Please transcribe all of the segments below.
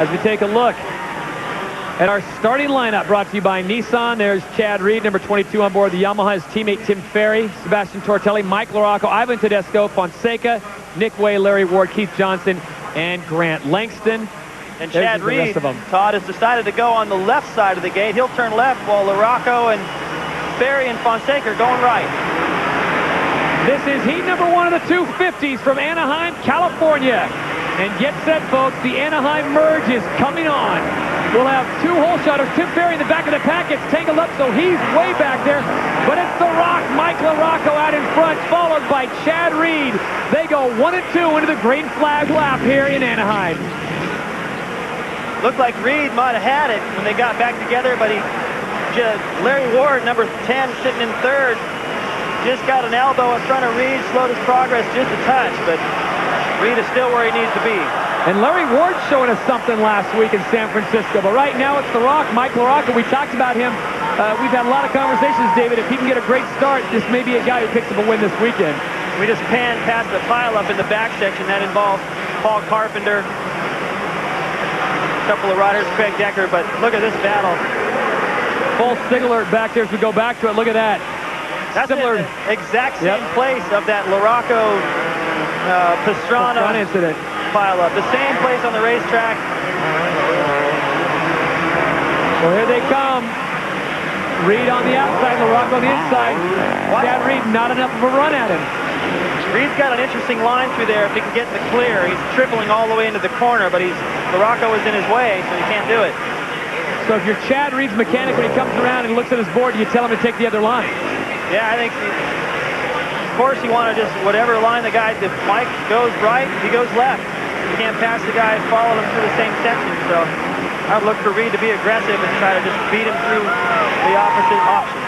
as we take a look at our starting lineup, brought to you by Nissan. There's Chad Reed, number 22 on board the Yamaha. His teammate Tim Ferry, Sebastian Tortelli, Mike LaRocco, Ivan Tedesco, Fonseca, Nick Way, Larry Ward, Keith Johnson, and Grant Langston. And Chad Reed, Todd, has decided to go on the left side of the gate. He'll turn left while LaRocco and Ferry and Fonseca are going right. This is heat number 1 of the 250s from Anaheim, California. And get set, folks. The Anaheim merge is coming on. We'll have 2 hole shotters. Tim Ferry in the back of the pack gets tangled up, so he's way back there. But it's the Rock, Mike LaRocco out in front, followed by Chad Reed. They go 1 and 2 into the green flag lap here in Anaheim. Looked like Reed might have had it when they got back together, but Larry Ward, number 10, sitting in third, just got an elbow in front of Reed, slowed his progress just a touch, but Reed is still where he needs to be. And Larry Ward's showing us something last week in San Francisco, but right now it's the Rock, Mike LaRocco. We talked about him. We've had a lot of conversations, David. If he can get a great start, this may be a guy who picks up a win this weekend. We just panned past the pileup in the back section. That involves Paul Carpenter, a couple of riders, Craig Decker, but look at this battle. Full signal alert back there as we go back to it. Look at that. That's the exact same place of that LaRocco Pastrana incident. Pileup. The same place on the racetrack. Well, here they come. Reed on the outside, LaRocco on the inside. Chad Reed, not enough of a run at him. Reed's got an interesting line through there if he can get in the clear. He's tripling all the way into the corner, but LaRocco is in his way, so he can't do it. So if you're Chad Reed's mechanic, when he comes around and looks at his board, you tell him to take the other line. Yeah, I think, of course, you want to just, whatever line the guy, if Mike goes right, he goes left. You can't pass the guy and follow him through the same section, so I'd look for Reed to be aggressive and try to just beat him through the opposite option.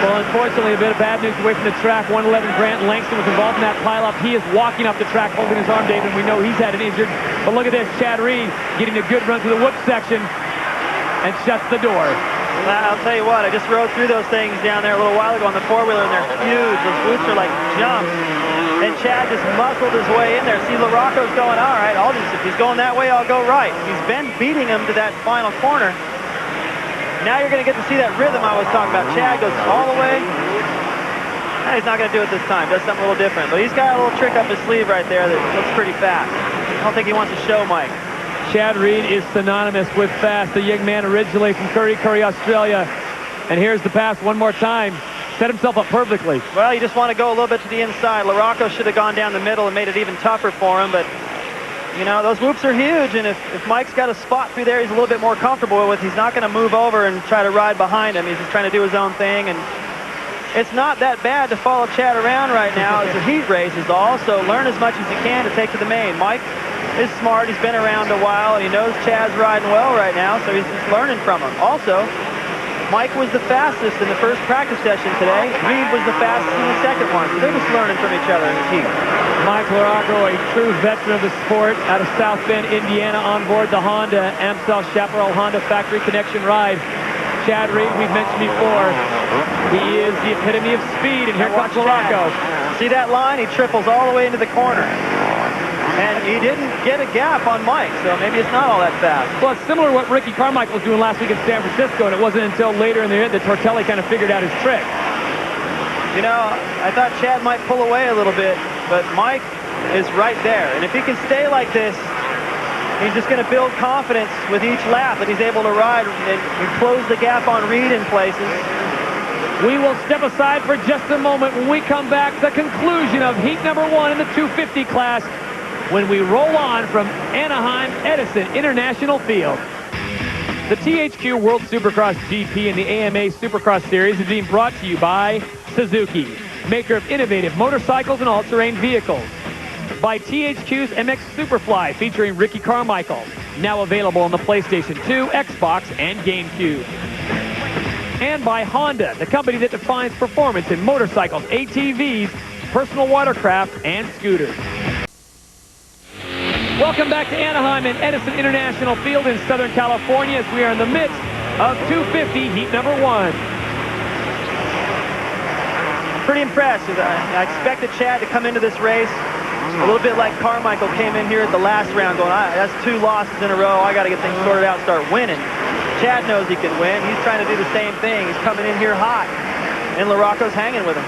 Well, unfortunately, a bit of bad news away from the track. 111 Grant Langston was involved in that pileup. He is walking up the track holding his arm, David, and we know he's had an injured. But look at this, Chad Reed getting a good run through the whoop section and shuts the door. Well, I'll tell you what, I just rode through those things down there a little while ago on the four-wheeler, and they're huge. Those boots are like jumps. And Chad just muscled his way in there. See, LaRocco's going, all right, if he's going that way, I'll go right. He's been beating him to that final corner. Now you're going to get to see that rhythm I was talking about. Chad goes all the way. He's not going to do it this time. Does something a little different. But he's got a little trick up his sleeve right there that looks pretty fast. I don't think he wants to show Mike. Chad Reed is synonymous with fast. The young man originally from Curry, Australia. And here's the pass one more time. Set himself up perfectly. Well, you just want to go a little bit to the inside. LaRocco should have gone down the middle and made it even tougher for him, but you know, those whoops are huge, and if Mike's got a spot through there he's a little bit more comfortable with, he's not going to move over and try to ride behind him. He's just trying to do his own thing, and it's not that bad to follow Chad around right now. It's a heat race is all, so learn as much as you can to take to the main. Mike is smart. He's been around a while, and he knows Chad's riding well right now, so he's just learning from him. Also, Mike was the fastest in the first practice session today. Reed was the fastest in the second one, so they're just learning from each other in the heat. Mike LaRocco, a true veteran of the sport, out of South Bend, Indiana, on board the Honda Amstel Chaparral Honda Factory Connection ride. Chad Reed, we've mentioned before, he is the epitome of speed, and here comes LaRocco. See that line? He triples all the way into the corner. And he didn't get a gap on Mike, so maybe it's not all that fast. Well, it's similar to what Ricky Carmichael was doing last week in San Francisco, and it wasn't until later in the year that Tortelli kind of figured out his trick. You know, I thought Chad might pull away a little bit, but Mike is right there. And if he can stay like this, he's just going to build confidence with each lap that he's able to ride and close the gap on Reed in places. We will step aside for just a moment. When we come back, the conclusion of heat number 1 in the 250 class, when we roll on from Anaheim Edison International Field. The THQ World Supercross GP and the AMA Supercross Series is being brought to you by Suzuki, maker of innovative motorcycles and all-terrain vehicles. By THQ's MX Superfly, featuring Ricky Carmichael, now available on the PlayStation 2, Xbox, and GameCube. And by Honda, the company that defines performance in motorcycles, ATVs, personal watercraft, and scooters. Welcome back to Anaheim and Edison International Field in Southern California as we are in the midst of 250 heat number 1. Pretty impressed. I expected Chad to come into this race A little bit like Carmichael came in here at the last round going, that's 2 losses in a row. I got to get things sorted out and start winning. Chad knows he can win. He's trying to do the same thing. He's coming in here hot, and LaRocco's hanging with him.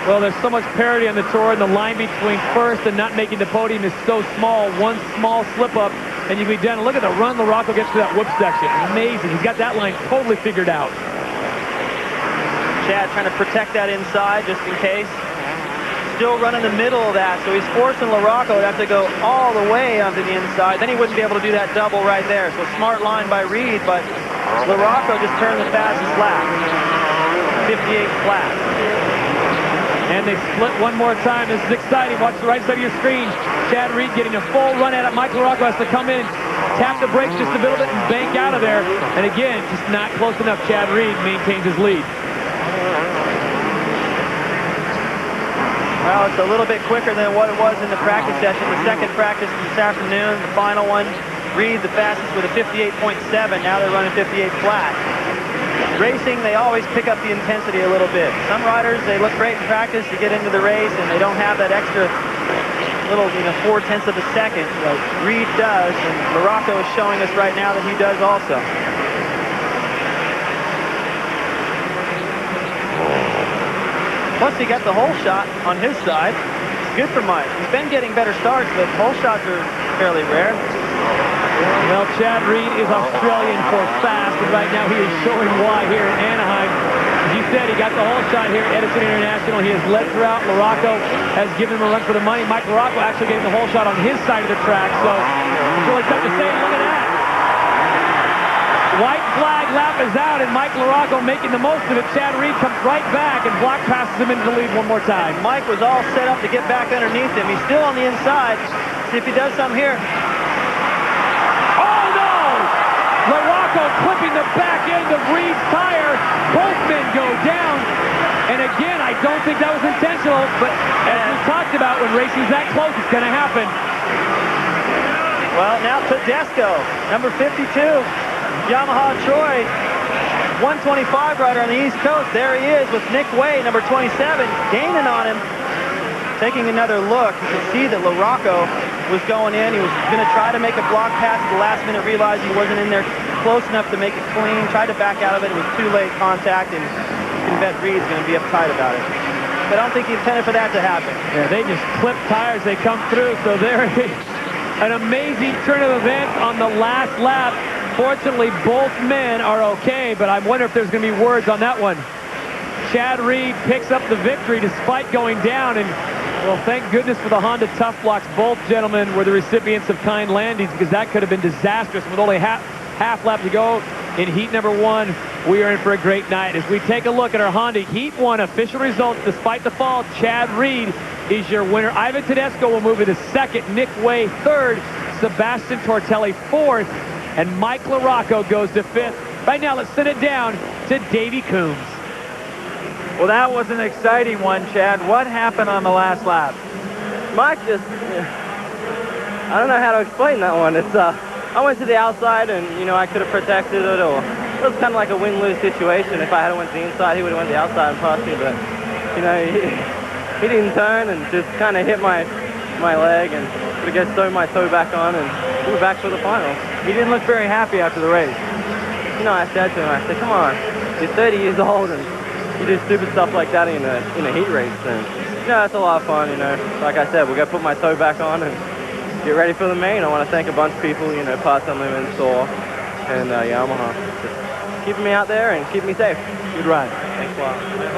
Well, there's so much parity on the tour, and the line between first and not making the podium is so small. One small slip-up, and you can be done. Look at the run LaRocco gets to that whoop section. Amazing. He's got that line totally figured out. Chad trying to protect that inside just in case. Still running the middle of that, so he's forcing LaRocco to have to go all the way onto the inside. Then he wouldn't be able to do that double right there. So smart line by Reed, but LaRocco just turned the fastest lap. 58 flat. And they split one more time. This is exciting. Watch the right side of your screen. Chad Reed getting a full run at it. Mike LaRocco has to come in and tap the brakes just a little bit and bank out of there. And again, just not close enough. Chad Reed maintains his lead. Well, it's a little bit quicker than what it was in the practice session. The second practice this afternoon, the final one, Reed the fastest with a 58.7. Now they're running 58 flat. Racing, they always pick up the intensity a little bit. Some riders, they look great in practice, you get into the race, and they don't have that extra little, 0.4 of a second. But Reed does, and LaRocco is showing us right now that he does also. Plus, he got the hole shot on his side. It's good for Mike. He's been getting better starts, but hole shots are fairly rare. Well, Chad Reed is Australian for fast, and right now he is showing why here in Anaheim. As you said, he got the whole shot here at Edison International. He has led throughout. LaRocco has given him a run for the money. Mike LaRocco actually getting the whole shot on his side of the track, so it's really tough to say. Look at that. White flag lap is out, and Mike LaRocco making the most of it. Chad Reed comes right back and block passes him into the lead one more time. And Mike was all set up to get back underneath him. He's still on the inside. See if he does something here. LaRocco clipping the back end of Reed's tire. Both men go down. And again, I don't think that was intentional, but as we talked about, when racing's that close, it's going to happen. Well, now Tedesco, number 52, Yamaha Troy, 125 rider on the East Coast. There he is with Nick Way, number 27, gaining on him. Taking another look, you can see that LaRocco was going in. He was going to try to make a block pass at the last minute, realized he wasn't in there close enough to make it clean, tried to back out of it. It was too late contact, and you can bet Reed's going to be uptight about it. But I don't think he intended for that to happen. Yeah, they just clip tires. They come through, so there is an amazing turn of events on the last lap. Fortunately, both men are okay, but I wonder if there's going to be words on that one. Chad Reed picks up the victory despite going down, and well, thank goodness for the Honda Tough Blocks. Both gentlemen were the recipients of kind landings, because that could have been disastrous. With only half lap to go in heat number 1, we are in for a great night. As we take a look at our Honda Heat 1 official results, despite the fall, Chad Reed is your winner. Ivan Tedesco will move into second, Nick Way third, Sebastian Tortelli fourth, and Mike LaRocco goes to fifth. Right now, let's send it down to Davey Coombs. Well, that was an exciting one, Chad. What happened on the last lap? Mike just, I don't know how to explain that one. It's, I went to the outside and, I could have protected it, or it was kind of like a win-lose situation. If I had went to the inside, he would have went to the outside and passed me, but, he didn't turn and just kind of hit my leg, and could have thrown my toe back on, and we were back for the final. He didn't look very happy after the race. I said to him, come on, you're 30 years old, and you do stupid stuff like that in a heat race, and that's a lot of fun. Like I said, we're gonna put my toe back on and get ready for the main. I want to thank a bunch of people, Parts Unlimited, Thor, and Yamaha, just keeping me out there and keeping me safe. Good ride. Thanks a lot.